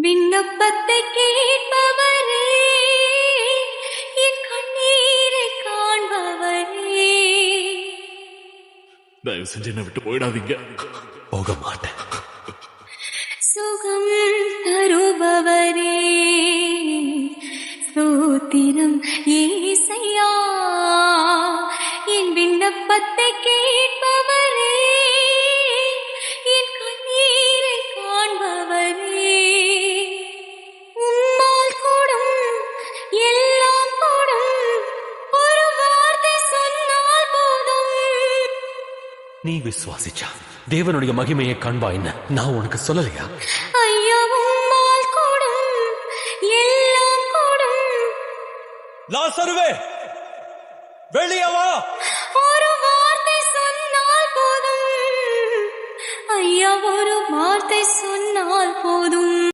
விண்ணப்பத்தை கேட்பவரே, என் கண்ணீரை காண்பவரே, தயவு செஞ்சு என்னை விட்டு போயிடாதீங்க. போக மாட்டேன். சுகம் தருபவரே, ஸ்தோத்திரம் ஏசையா, என் விண்ணப்பத்தை கேட்பவரே, என் கண்ணீரை காண்பவரே, உம்மால் கூடும் எல்லாம் கூடும், ஒரு வார்த்தை சொன்னால் போதும். நீ விசுவாசிச்சா தேவனுடைய மகிமையை காண்பாயின்னு நான் உனக்கு சொல்லலையா? ஐயா, உம்மால் கூடும் எல்லாம் கூடும், லாசருவே வெளியே வா. ஒரு வார்த்தை சொன்னால் போதும். ஐயா, ஒரு வார்த்தை சொன்னால் போதும்.